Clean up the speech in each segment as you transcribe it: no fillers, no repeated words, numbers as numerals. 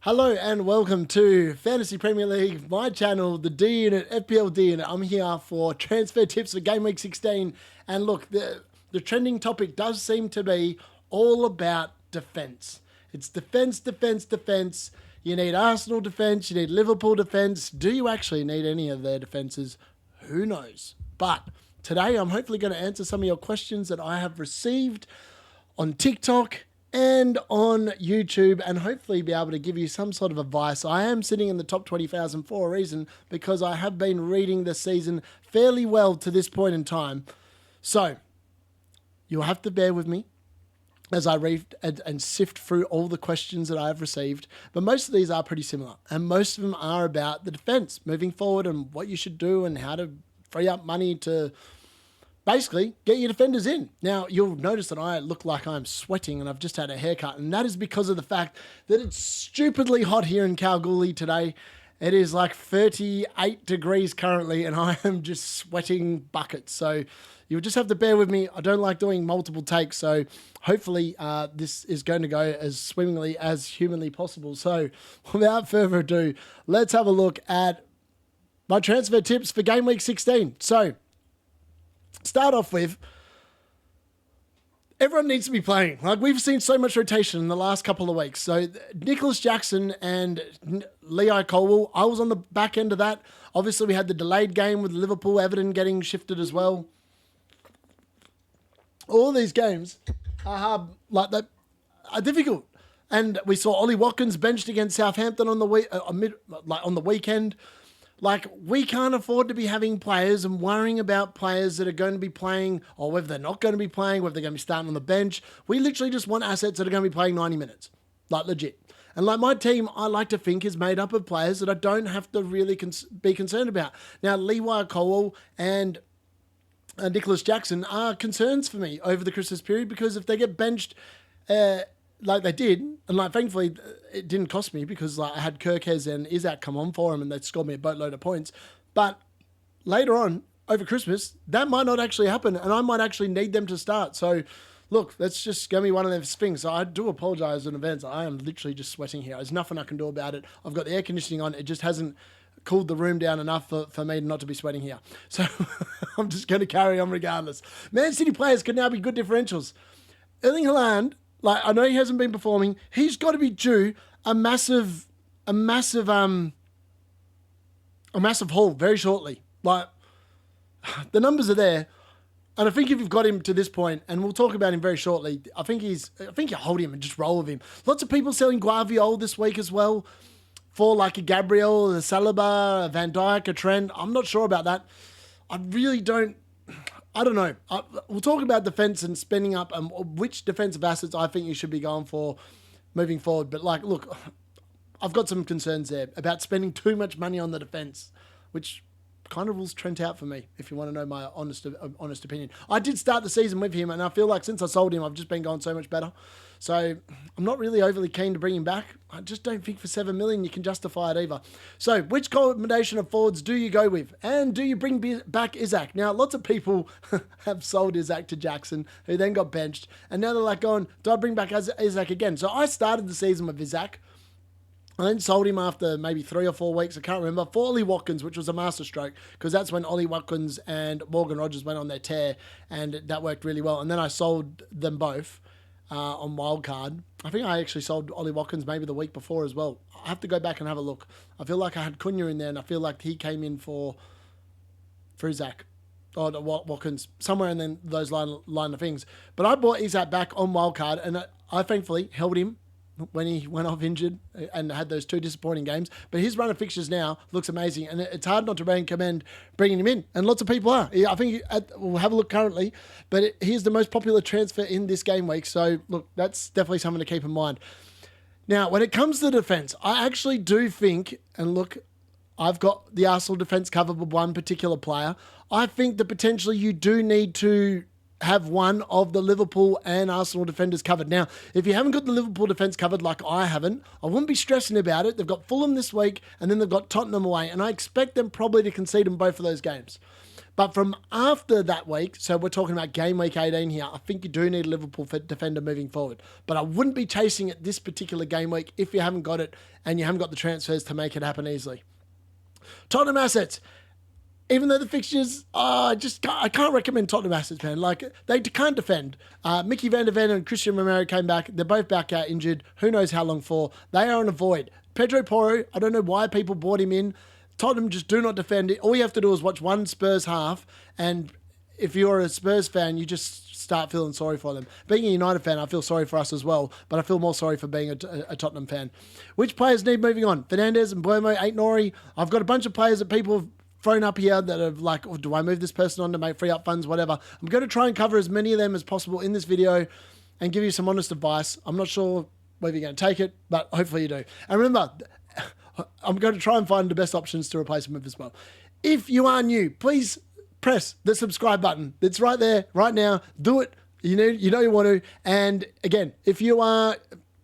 Hello and welcome to Fantasy Premier League, my channel, the D Unit, FPL D Unit. I'm here for transfer tips for Game Week 16. And look, the trending topic does seem to be all about defence. It's defence, defence, defence. You need Arsenal defence, you need Liverpool defence. Do you actually need any of their defences? Who knows? But today I'm hopefully going to answer some of your questions that I have received on TikTok and on YouTube, and hopefully be able to give you some sort of advice. I am sitting in the top 20,000 for a reason, because I have been reading the season fairly well to this point in time. So you'll have to bear with me as I read and sift through all the questions that I have received. But most of these are pretty similar, and most of them are about the defense moving forward and what you should do and how to free up money to basically get your defenders in. Now, you'll notice that I look like I'm sweating and I've just had a haircut, and that is because of the fact that it's stupidly hot here in Kalgoorlie today. It is like 38 degrees currently, and I am just sweating buckets. So you'll just have to bear with me. I don't like doing multiple takes, so hopefully this is going to go as swimmingly as humanly possible. So without further ado, let's have a look at my transfer tips for Game Week 16. So start off with, everyone needs to be playing. Like, we've seen so much rotation in the last couple of weeks. So Nicholas Jackson and Leo Colwell, I was on the back end of that. Obviously, we had the delayed game with Liverpool, Everton getting shifted as well. All these games are like that, are difficult. And we saw Ollie Watkins benched against Southampton on the weekend. Like, we can't afford to be having players and worrying about players that are going to be playing, or whether they're not going to be playing, whether they're going to be starting on the bench. We literally just want assets that are going to be playing 90 minutes. Like, legit. And like, my team, I like to think, is made up of players that I don't have to really be concerned about. Now, Leewire Colwell and Nicholas Jackson are concerns for me over the Christmas period, because if they get benched like they did, and like, thankfully it didn't cost me, because like, I had Kirkes and Isak come on for him and they scored me a boatload of points. But later on, over Christmas, that might not actually happen, and I might actually need them to start. So look, that's just going to be one of those things. So I do apologise in advance. I am literally just sweating here. There's nothing I can do about it. I've got the air conditioning on. It just hasn't cooled the room down enough for me not to be sweating here. So I'm just going to carry on regardless. Man City players could now be good differentials. Erling Haaland, like, I know he hasn't been performing. He's got to be due a massive haul very shortly. Like, the numbers are there. And I think if you've got him to this point, and we'll talk about him very shortly, I think you hold him and just roll with him. Lots of people selling Guardiola this week as well for like a Gabriel, a Saliba, a Van Dijk, a Trent. I'm not sure about that. I don't know. We'll talk about defence and spending up and which defensive assets I think you should be going for moving forward. But like, look, I've got some concerns there about spending too much money on the defence, which kind of rules Trent out for me, if you want to know my honest opinion. I did start the season with him, and I feel like since I sold him, I've just been going so much better. So I'm not really overly keen to bring him back. I just don't think for 7 million you can justify it either. So which combination of forwards do you go with? And do you bring back Isak? Now, lots of people have sold Isak to Jackson, who then got benched, and now they're like going, do I bring back Isak again? So I started the season with Isak. I then sold him after maybe 3 or 4 weeks, I can't remember, for Ollie Watkins, which was a masterstroke, because that's when Ollie Watkins and Morgan Rogers went on their tear, and that worked really well. And then I sold them both on Wildcard. I think I actually sold Ollie Watkins maybe the week before as well. I have to go back and have a look. I feel like I had Cunha in there, and I feel like he came in for Isak. Or Watkins, somewhere in then those line of things. But I bought Isak back on Wildcard, and I thankfully held him when he went off injured and had those 2 disappointing games. But his run of fixtures now looks amazing, and it's hard not to recommend bringing him in, and lots of people are. I think we'll have a look currently, but he's the most popular transfer in this game week. So look, that's definitely something to keep in mind. Now, when it comes to the defence, I actually do think, and look, I've got the Arsenal defence covered with one particular player. I think that potentially you do need to have one of the Liverpool and Arsenal defenders covered. Now, if you haven't got the Liverpool defence covered like I haven't, I wouldn't be stressing about it. They've got Fulham this week, and then they've got Tottenham away, and I expect them probably to concede in both of those games. But from after that week, so we're talking about game week 18 here, I think you do need a Liverpool defender moving forward. But I wouldn't be chasing it this particular game week if you haven't got it and you haven't got the transfers to make it happen easily. Tottenham assets. Even though the fixtures, I can't recommend Tottenham assets, man. Like, they can't defend. Mickey van der Ven and Christian Romero came back. They're both back out injured. Who knows how long for. They are on a void. Pedro Porro, I don't know why people bought him in. Tottenham just do not defend it. All you have to do is watch one Spurs half, and if you're a Spurs fan, you just start feeling sorry for them. Being a United fan, I feel sorry for us as well, but I feel more sorry for being a Tottenham fan. Which players need moving on? Fernandes and Buemo, Aït-Nouri. I've got a bunch of players that people have thrown up here that are like, oh, do I move this person on to make free up funds, whatever. I'm going to try and cover as many of them as possible in this video and give you some honest advice. I'm not sure whether you're going to take it, but hopefully you do. And remember, I'm going to try and find the best options to replace them with as well. If you are new, please press the subscribe button. It's right there, right now. Do it. You know you want to. And again, if you are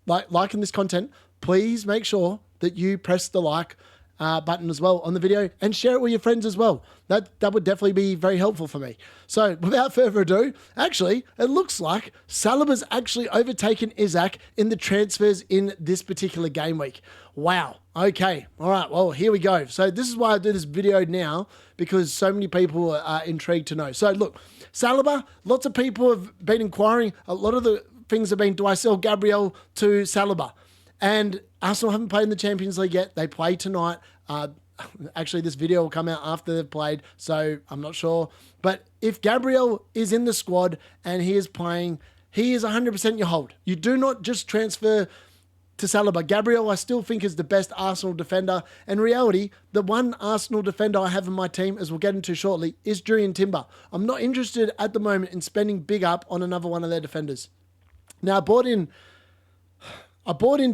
liking this content, please make sure that you press the like button as well on the video and share it with your friends as well. That would definitely be very helpful for me. So without further ado, actually, it looks like Saliba's actually overtaken Isak in the transfers in this particular game week. Wow. Okay. All right. Well, here we go. So this is why I do this video now, because so many people are intrigued to know. So look, Saliba, lots of people have been inquiring. A lot of the things have been, do I sell Gabriel to Saliba? And Arsenal haven't played in the Champions League yet. They play tonight. Actually, this video will come out after they've played, so I'm not sure. But if Gabriel is in the squad and he is playing, he is 100% your hold. You do not just transfer to Saliba. Gabriel, I still think, is the best Arsenal defender. In reality, the one Arsenal defender I have in my team, as we'll get into shortly, is Jurrien Timber. I'm not interested at the moment in spending big up on another one of their defenders. Now, I bought in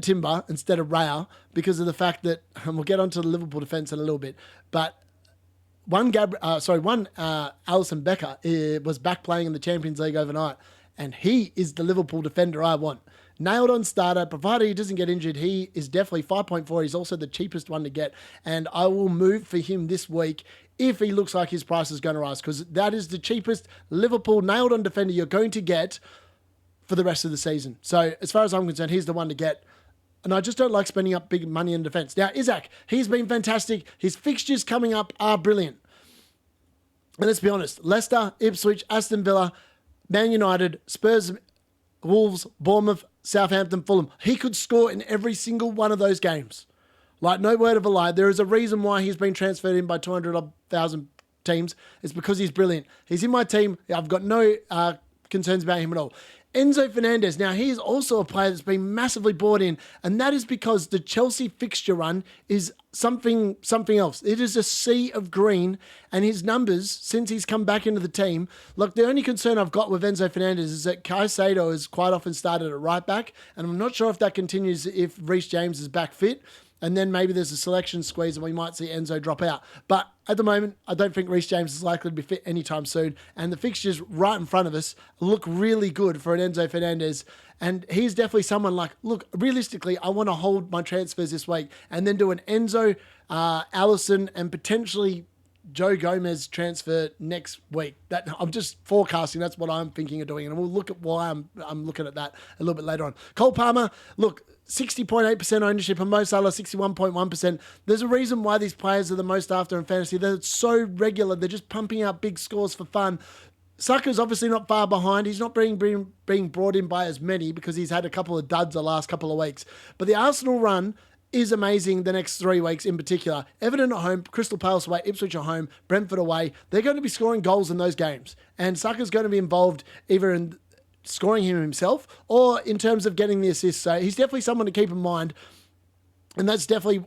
Timber instead of Raya because of the fact that, and we'll get onto the Liverpool defence in a little bit, but Alisson Becker was back playing in the Champions League overnight, and he is the Liverpool defender I want. Nailed on starter, provided he doesn't get injured. He is definitely 5.4. He's also the cheapest one to get, and I will move for him this week if he looks like his price is going to rise, because that is the cheapest Liverpool nailed on defender you're going to get for the rest of the season. So as far as I'm concerned, he's the one to get. And I just don't like spending up big money in defence. Now, Isak, he's been fantastic. His fixtures coming up are brilliant. And let's be honest, Leicester, Ipswich, Aston Villa, Man United, Spurs, Wolves, Bournemouth, Southampton, Fulham. He could score in every single one of those games. Like, no word of a lie. There is a reason why he's been transferred in by 200,000 teams. It's because he's brilliant. He's in my team. I've got no concerns about him at all. Enzo Fernandez. Now, he is also a player that's been massively bought in, and that is because the Chelsea fixture run is something else. It is a sea of green, and his numbers, since he's come back into the team, look, the only concern I've got with Enzo Fernandez is that Caicedo has quite often started at right back, and I'm not sure if that continues if Reece James is back fit. And then maybe there's a selection squeeze and we might see Enzo drop out. But at the moment, I don't think Reece James is likely to be fit anytime soon. And the fixtures right in front of us look really good for an Enzo Fernandez. And he's definitely someone like, look, realistically, I want to hold my transfers this week and then do an Enzo, Alisson, and potentially Joe Gomez transfer next week. That I'm just forecasting. That's what I'm thinking of doing. And we'll look at why I'm looking at that a little bit later on. Cole Palmer, look, 60.8% ownership and Mo Salah 61.1%. There's a reason why these players are the most after in fantasy. They're so regular. They're just pumping out big scores for fun. Saka's obviously not far behind. He's not being brought in by as many because he's had a couple of duds the last couple of weeks. But the Arsenal run is amazing the next 3 weeks in particular. Everton at home, Crystal Palace away, Ipswich at home, Brentford away. They're going to be scoring goals in those games. And Saka's going to be involved either in scoring him himself or in terms of getting the assists. So he's definitely someone to keep in mind. And that's definitely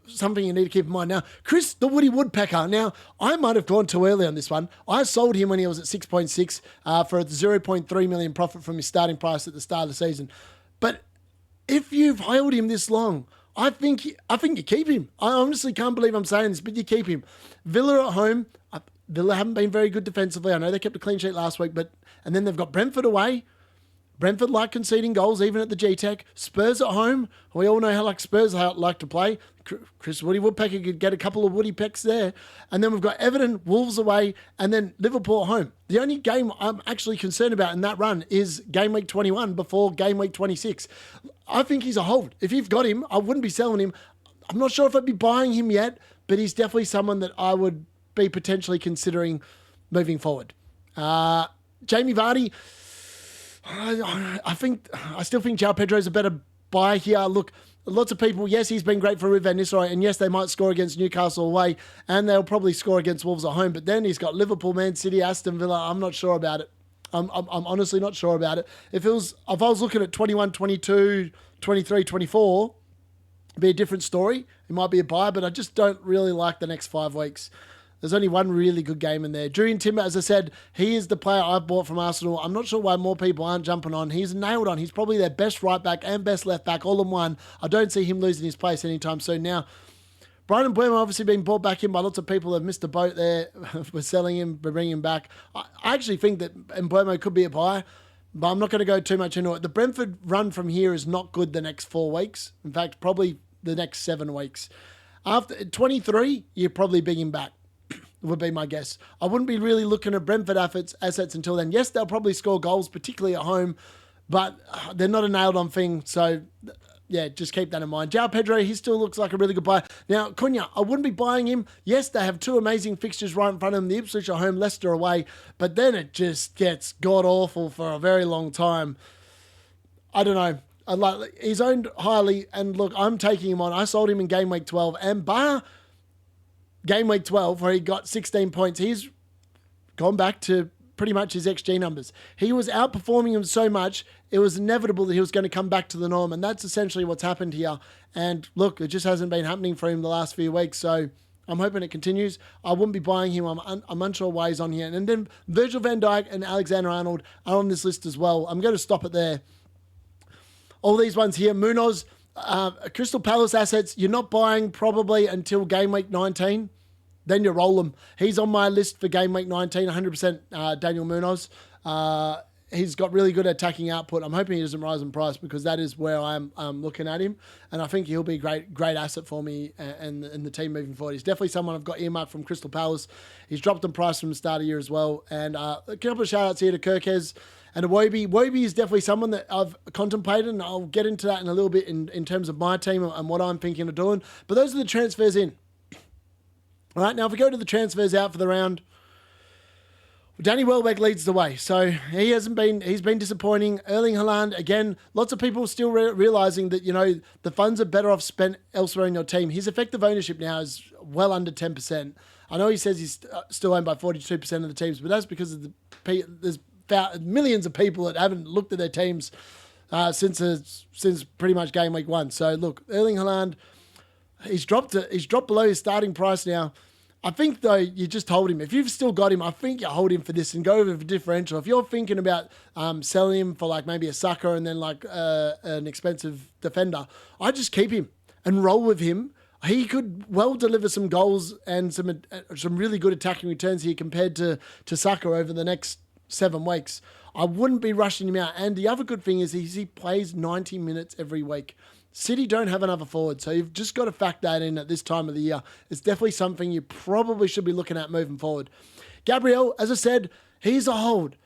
something you need to keep in mind. Now, Chris, the Woody Woodpecker. Now, I might have gone too early on this one. I sold him when he was at 6.6 for a 0.3 million profit from his starting price at the start of the season. But if you've held him this long, I think you keep him. I honestly can't believe I'm saying this, but you keep him. Villa at home. Villa haven't been very good defensively. I know they kept a clean sheet last week, and then they've got Brentford away, Brentford like conceding goals even at the G-Tech. Spurs at home. We all know how Spurs like to play. Chris Woody Woodpecker could get a couple of Woody Pecks there. And then we've got Everton, Wolves away, and then Liverpool at home. The only game I'm actually concerned about in that run is game week 21 before game week 26. I think he's a hold. If you've got him, I wouldn't be selling him. I'm not sure if I'd be buying him yet, but he's definitely someone that I would be potentially considering moving forward. Jamie Vardy, I still think João Pedro's a better buy here. Look, lots of people, yes, he's been great for Ruud van Nistelrooy, and yes, they might score against Newcastle away, and they'll probably score against Wolves at home, but then he's got Liverpool, Man City, Aston Villa. I'm not sure about it. I'm honestly not sure about it. If I was looking at 21, 22, 23, 24, it'd be a different story. It might be a buy, but I just don't really like the next 5 weeks. There's only one really good game in there. Julian Timber, as I said, he is the player I've bought from Arsenal. I'm not sure why more people aren't jumping on. He's nailed on. He's probably their best right back and best left back all in one. I don't see him losing his place anytime soon. Now, Brian Mbeumo obviously being brought back in by lots of people that have missed the boat there. We're selling him, we're bringing him back. I actually think that Mbeumo could be a buy, but I'm not going to go too much into it. The Brentford run from here is not good the next 4 weeks. In fact, probably the next 7 weeks. After 23, you're probably bringing him back. Would be my guess. I wouldn't be really looking at Brentford assets until then. Yes, they'll probably score goals, particularly at home, but they're not a nailed-on thing. So, yeah, just keep that in mind. João Pedro, he still looks like a really good buy. Now, Cunha, I wouldn't be buying him. Yes, they have 2 amazing fixtures right in front of them. The Ipswich at home, Leicester away, but then it just gets god-awful for a very long time. I don't know. He's owned highly, and look, I'm taking him on. I sold him in game week 12, and bar game week 12, where he got 16 points, he's gone back to pretty much his XG numbers. He was outperforming him so much, it was inevitable that he was going to come back to the norm, and that's essentially what's happened here. And look, it just hasn't been happening for him the last few weeks, so I'm hoping it continues. I wouldn't be buying him. I'm unsure why he's on here. And then Virgil van Dijk and Alexander-Arnold are on this list as well. I'm going to stop it there. All these ones here, Munoz, Crystal Palace assets, you're not buying probably until game week 19. Then you roll him. He's on my list for game week 19, 100% Daniel Munoz. He's got really good attacking output. I'm hoping he doesn't rise in price because that is where I'm looking at him. And I think he'll be a great asset for me and the team moving forward. He's definitely someone I've got earmarked from Crystal Palace. He's dropped in price from the start of the year as well. And a couple of shout-outs here to Kirkes and Iwobi. Iwobi is definitely someone that I've contemplated, and I'll get into that in a little bit in terms of my team and what I'm thinking of doing. But those are the transfers in. All right, now if we go to the transfers out for the round, Danny Welbeck leads the way. So he's been disappointing. Erling Haaland, again, lots of people still realising that, the funds are better off spent elsewhere in your team. His effective ownership now is well under 10%. I know he says he's still owned by 42% of the teams, but that's because of there's millions of people that haven't looked at their teams since pretty much game week 1. So look, Erling Haaland, he's dropped below his starting price now. I think, though, you just hold him. If you've still got him, I think you hold him for this and go over for differential. If you're thinking about selling him for like maybe a sucker and then like an expensive defender, I just keep him and roll with him. He could well deliver some goals and some really good attacking returns here compared to Saka over the next 7 weeks. I wouldn't be rushing him out. And the other good thing is he plays 90 minutes every week. City don't have another forward, so you've just got to factor that in at this time of the year. It's definitely something you probably should be looking at moving forward. Gabriel, as I said, he's a hold.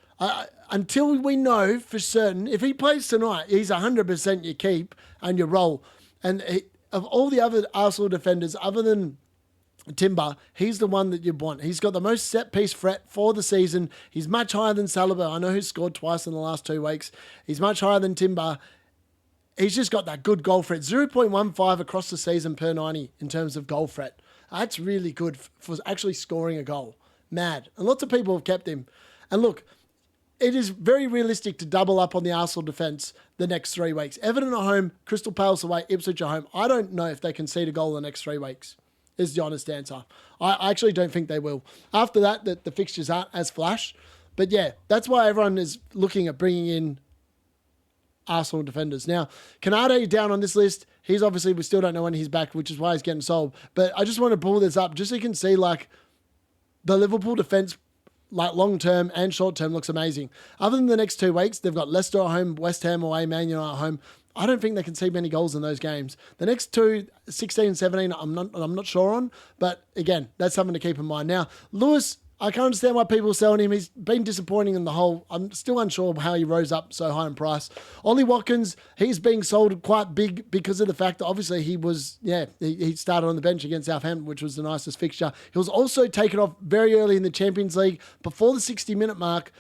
Until we know for certain, if he plays tonight, he's 100% you keep and you roll. And of all the other Arsenal defenders, other than Timber, he's the one that you want. He's got the most set-piece threat for the season. He's much higher than Saliba. I know he's scored twice in the last 2 weeks. He's much higher than Timber. He's just got that good goal threat. 0.15 across the season per 90 in terms of goal threat. That's really good for actually scoring a goal. Mad. And lots of people have kept him. And look, it is very realistic to double up on the Arsenal defence the next 3 weeks. Everton at home, Crystal Palace away, Ipswich at home. I don't know if they can concede a goal the next 3 weeks, is the honest answer. I actually don't think they will. After that, the fixtures aren't as flash. But yeah, that's why everyone is looking at bringing in Arsenal defenders. Now, Canade down on this list. He's obviously, we still don't know when he's back, which is why he's getting sold. But I just want to pull this up just so you can see, like, the Liverpool defence like long term and short term, looks amazing. Other than the next 2 weeks, they've got Leicester at home, West Ham away, Man United at home. I don't think they can see many goals in those games. The next two, 16 and 17, I'm not sure on. But again, that's something to keep in mind. Now, Lewis, I can't understand why people are selling him. He's been disappointing in the whole. I'm still unsure how he rose up so high in price. Ollie Watkins, he's being sold quite big because of the fact that obviously he started on the bench against Southampton, which was the nicest fixture. He was also taken off very early in the Champions League before the 60-minute mark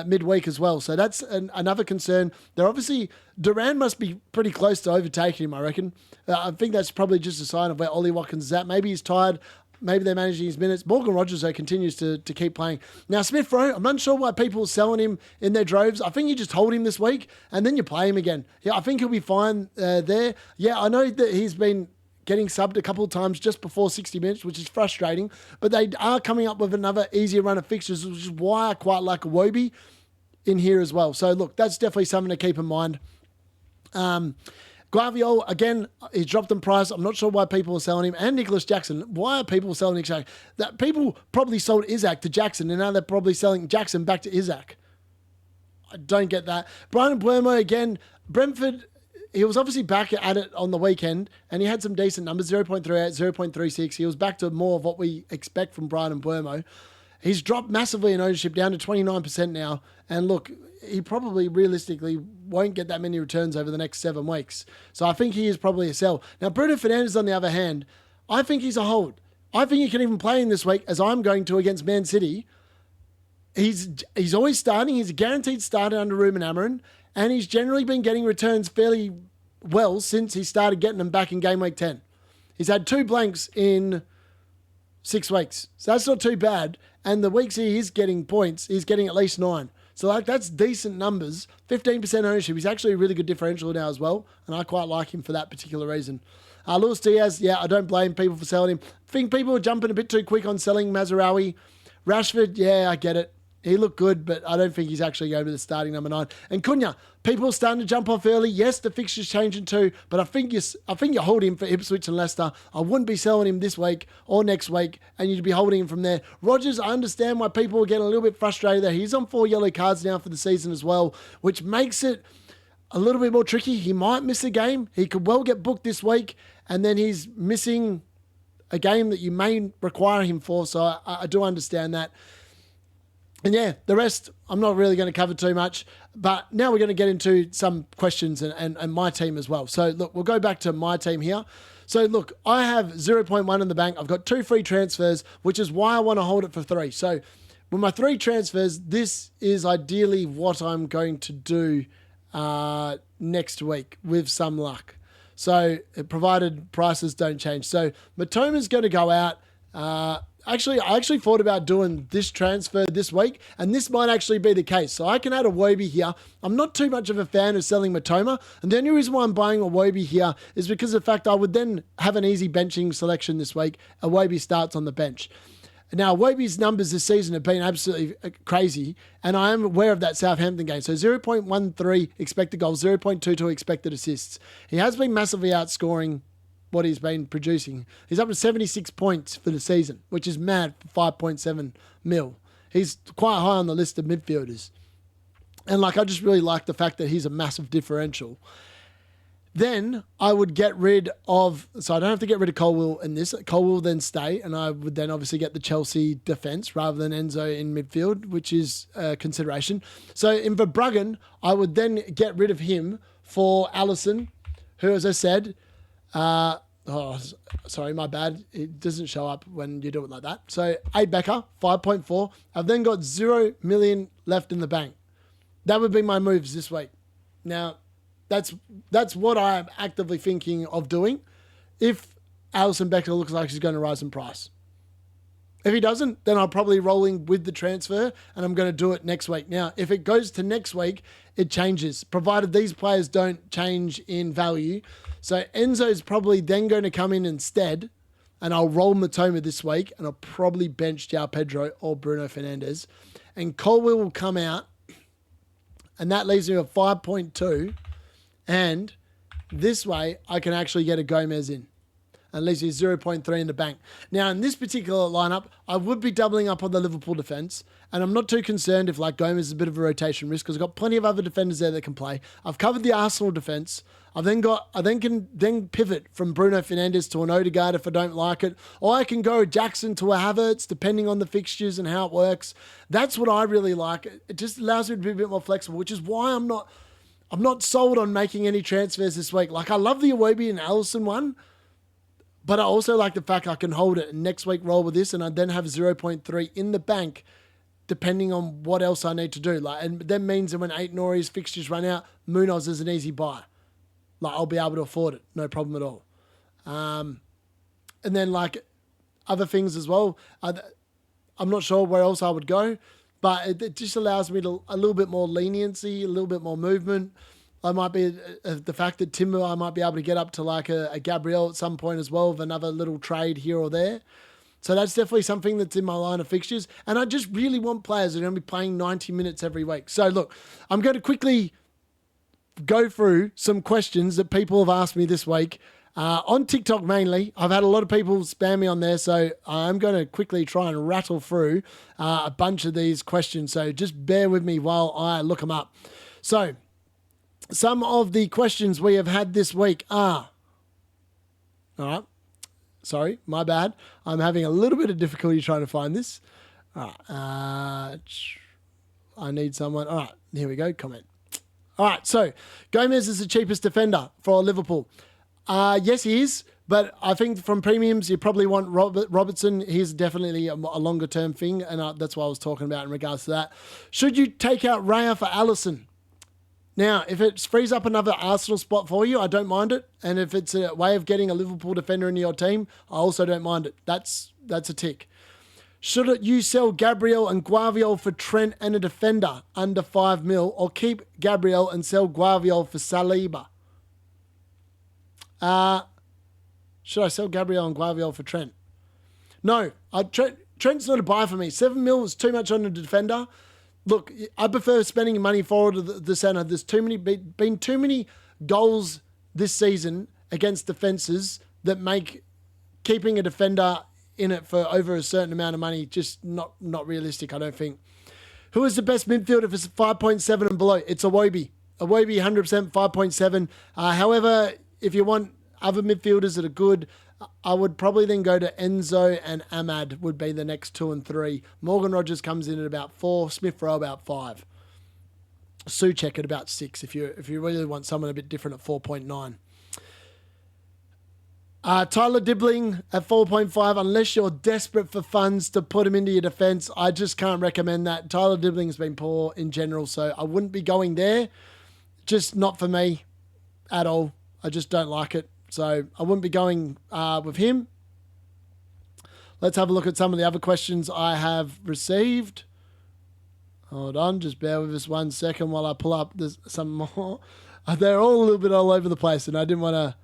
midweek as well. So that's another concern. They're obviously, Duran must be pretty close to overtaking him, I reckon. I think that's probably just a sign of where Ollie Watkins is at. Maybe he's tired. Maybe they're managing his minutes. Morgan Rogers, though, continues to keep playing. Now, Smith Rowe, I'm unsure why people are selling him in their droves. I think you just hold him this week and then you play him again. Yeah, I think he'll be fine there. Yeah, I know that he's been getting subbed a couple of times just before 60 minutes, which is frustrating. But they are coming up with another easier run of fixtures, which is why I quite like Iwobi in here as well. So, look, that's definitely something to keep in mind. Guardiol, again, he's dropped in price. I'm not sure why people are selling him. And Nicholas Jackson. Why are people selling Isak? That people probably sold Isak to Jackson, and now they're probably selling Jackson back to Isak. I don't get that. Brian Mbeumo, again, Brentford, he was obviously back at it on the weekend, and he had some decent numbers, 0.38, 0.36. He was back to more of what we expect from Brian Mbeumo. He's dropped massively in ownership, down to 29% now. And look, he probably realistically won't get that many returns over the next 7 weeks. So I think he is probably a sell. Now, Bruno Fernandes, on the other hand, I think he's a hold. I think he can even play in this week, as I'm going to against Man City. He's always starting. He's a guaranteed starter under Ruben Amorim, and he's generally been getting returns fairly well since he started getting them back in game week 10. He's had 2 blanks in 6 weeks. So that's not too bad. And the weeks he is getting points, he's getting at least 9. So that's decent numbers. 15% ownership. He's actually a really good differential now as well. And I quite like him for that particular reason. Luis Diaz, yeah, I don't blame people for selling him. I think people are jumping a bit too quick on selling Mazraoui. Rashford, yeah, I get it. He looked good, but I don't think he's actually going to be the starting number 9. And Cunha, people are starting to jump off early. Yes, the fixture's changing too, but I think you hold him for Ipswich and Leicester. I wouldn't be selling him this week or next week, and you'd be holding him from there. Rogers, I understand why people are getting a little bit frustrated there. He's on 4 yellow cards now for the season as well, which makes it a little bit more tricky. He might miss a game. He could well get booked this week, and then he's missing a game that you may require him for, so I do understand that. And yeah, the rest, I'm not really going to cover too much. But now we're going to get into some questions and my team as well. So look, we'll go back to my team here. So look, I have 0.1 in the bank. I've got 2 free transfers, which is why I want to hold it for 3. So with my 3 transfers, this is ideally what I'm going to do next week with some luck. So provided prices don't change. So Matoma's going to go out. I actually thought about doing this transfer this week, and this might actually be the case. So I can add a Iwobi here. I'm not too much of a fan of selling Mitoma, and the only reason why I'm buying a Iwobi here is because of the fact I would then have an easy benching selection this week. Iwobi starts on the bench. Now, Iwobi's numbers this season have been absolutely crazy, and I am aware of that Southampton game. So 0.13 expected goals, 0.22 expected assists. He has been massively outscoring what he's been producing. He's up to 76 points for the season, which is mad for 5.7 mil. He's quite high on the list of midfielders. And I just really like the fact that he's a massive differential. Then I would get rid of, so I don't have to get rid of Colwill in this. Colwill will then stay, and I would then obviously get the Chelsea defence rather than Enzo in midfield, which is a consideration. So in Verbruggen, I would then get rid of him for Alisson, who, as I said, sorry, my bad. It doesn't show up when you do it like that. So A. Becker, 5.4. I've then got 0 million left in the bank. That would be my moves this week. Now, that's what I'm actively thinking of doing if Alisson Becker looks like he's going to rise in price. If he doesn't, then I'm probably rolling with the transfer and I'm going to do it next week. Now, if it goes to next week, it changes, provided these players don't change in value. So Enzo's probably then going to come in instead, and I'll roll Mitoma this week, and I'll probably bench João Pedro or Bruno Fernandes. And Colwill will come out, and that leaves me with 5.2. And this way, I can actually get a Gomez in. and leaves you 0.3 in the bank. Now, in this particular lineup, I would be doubling up on the Liverpool defence, and I'm not too concerned if like Gomez is a bit of a rotation risk because I've got plenty of other defenders there that can play. I've covered the Arsenal defence. I then can pivot from Bruno Fernandes to an Odegaard if I don't like it, or I can go Jackson to a Havertz depending on the fixtures and how it works. That's what I really like. It just allows me to be a bit more flexible, which is why I'm not sold on making any transfers this week. Like I love the Iwobi and Alisson one, but I also like the fact I can hold it and next week roll with this, and I then have 0.3 in the bank depending on what else I need to do. Like, and that means that when Aït-Nouri's fixtures run out, Munoz is an easy buy. Like I'll be able to afford it, no problem at all. And then like other things as well. I'm not sure where else I would go, but it just allows me to a little bit more leniency, a little bit more movement. I might be the fact that Timber, I might be able to get up to like a Gabriel at some point as well with another little trade here or there. So that's definitely something that's in my line of fixtures. And I just really want players that are going to be playing 90 minutes every week. So look, I'm going to quickly go through some questions that people have asked me this week on TikTok mainly. I've had a lot of people spam me on there, so I'm going to quickly try and rattle through a bunch of these questions. So just bear with me while I look them up. So some of the questions we have had this week are, all right, sorry, my bad. I'm having a little bit of difficulty trying to find this. All right, I need someone. All right, here we go, comment. All right, so Gomez is the cheapest defender for Liverpool. Yes, he is, but I think from premiums, you probably want Robertson. He's definitely a longer-term thing, and that's what I was talking about in regards to that. Should you take out Raya for Alisson? Now, if it frees up another Arsenal spot for you, I don't mind it. And if it's a way of getting a Liverpool defender into your team, I also don't mind it. That's a tick. Should you sell Gabriel and Guardiola for Trent and a defender under 5 mil, or keep Gabriel and sell Guardiola for Saliba? Should I sell Gabriel and Guardiola for Trent? No, Trent's not a buy for me. 7 mil is too much on a defender. Look, I prefer spending money forward of the centre. There's been too many goals this season against defences that make keeping a defender in it for over a certain amount of money just not realistic, I don't think. Who is the best midfielder if it's 5.7 and below? It's Iwobi. Iwobi 100% 5.7. However, if you want other midfielders that are good, I would probably then go to Enzo and Ahmad would be the next 2 and 3. Morgan Rogers comes in at about 4. Smith Rowe about 5. Souček at about 6 if you really want someone a bit different at 4.9. Tyler Dibbling at 4.5, unless you're desperate for funds to put him into your defence, I just can't recommend that. Tyler Dibbling's been poor in general, so I wouldn't be going there. Just not for me at all. I just don't like it. So I wouldn't be going with him. Let's have a look at some of the other questions I have received. Hold on, just bear with us 1 second while I pull up some more. They're all a little bit all over the place, and I didn't want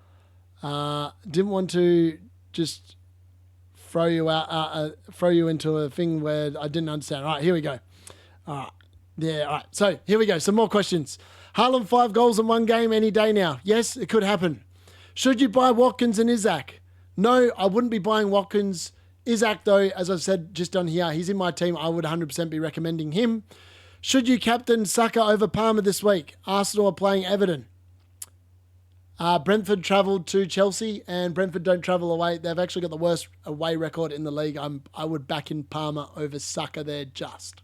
to just throw you into a thing where I didn't understand. All right, here we go. All right, yeah, all right. So here we go. Some more questions. Haaland 5 goals in 1 game any day now. Yes, it could happen. Should you buy Watkins and Isak? No, I wouldn't be buying Watkins. Isak, though, as I've said just on here, he's in my team. I would 100% be recommending him. Should you captain Saka over Palmer this week? Arsenal are playing Everton. Brentford travelled to Chelsea, and Brentford don't travel away. They've actually got the worst away record in the league. I would back in Palmer over Saka there just.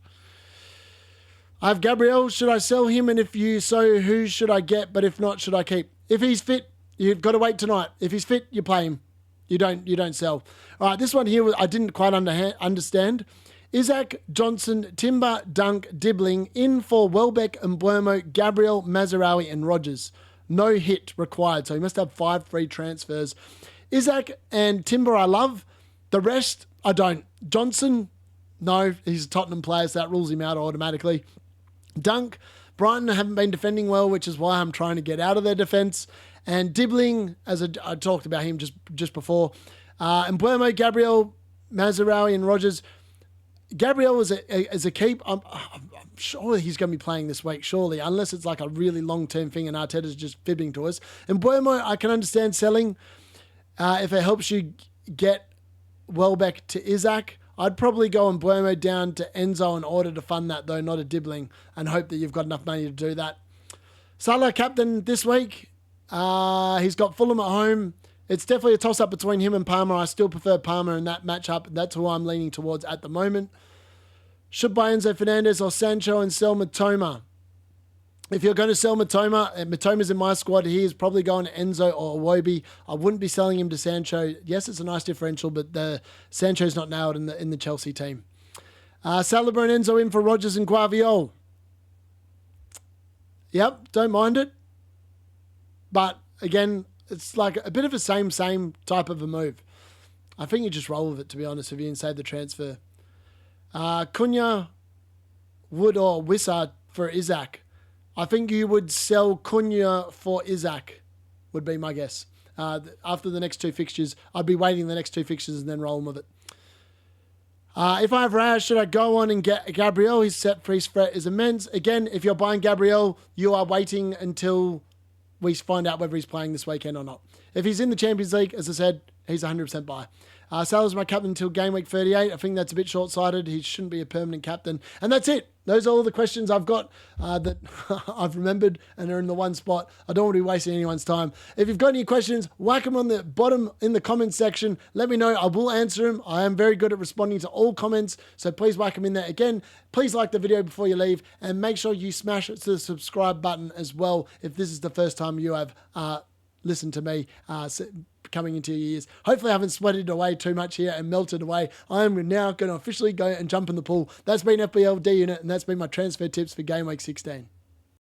I have Gabriel. Should I sell him? And if so, who should I get? But if not, should I keep? If he's fit, you've got to wait tonight. If he's fit, you play him. You don't sell. All right, this one here I didn't quite understand. Isak, Johnson, Timber, Dunk, Dibbling, in for Welbeck and Mbeumo, Gabriel, Mazraoui and Rogers. No hit required, so he must have 5 free transfers. Isak and Timber I love. The rest, I don't. Johnson, no, he's a Tottenham player, so that rules him out automatically. Dunk, Brighton haven't been defending well, which is why I'm trying to get out of their defence. And Dibbling, as I talked about him just before. And Mbeumo, Gabriel, Mazraoui and Rogers. Gabriel is a keep. I'm sure he's going to be playing this week, surely, unless it's like a really long-term thing and Arteta's just fibbing to us. And Mbeumo, I can understand selling. If it helps you get Welbeck to Isak, I'd probably go and Buemo down to Enzo in order to fund that, though, not a dibbling, and hope that you've got enough money to do that. Salah captain this week. He's got Fulham at home. It's definitely a toss-up between him and Palmer. I still prefer Palmer in that matchup. That's who I'm leaning towards at the moment. Should buy Enzo Fernandez or Sancho and sell Matoma. If you're going to sell Matoma, Matoma's in my squad. He is probably going to Enzo or Iwobi. I wouldn't be selling him to Sancho. Yes, it's a nice differential, but Sancho's not nailed in the Chelsea team. Saliba and Enzo in for Rodgers and Guardiola. Yep, don't mind it. But again, it's like a bit of a same type of a move. I think you just roll with it, to be honest, if you inside the transfer. Cunha, Wood or Wissa for Isak. I think you would sell Cunha for Isak, would be my guess. After the next two fixtures, I'd be waiting the next two fixtures and then rolling with it. If I have Raj, should I go on and get Gabriel? His set price threat is immense. Again, if you're buying Gabriel, you are waiting until we find out whether he's playing this weekend or not. If he's in the Champions League, as I said, he's 100% buy. Salah's my captain until game week 38. I think that's a bit short-sighted. He shouldn't be a permanent captain. And that's it. Those are all the questions I've got that I've remembered and are in the one spot. I don't want to be wasting anyone's time. If you've got any questions, whack them on the bottom in the comments section. Let me know. I will answer them. I am very good at responding to all comments, so please whack them in there. Again, please like the video before you leave and make sure you smash the subscribe button as well if this is the first time you have listened to me coming into your ears. Hopefully I haven't sweated away too much here and melted away. I am now going to officially go and jump in the pool. That's been FPL D Unit, and that's been my transfer tips for game week 16.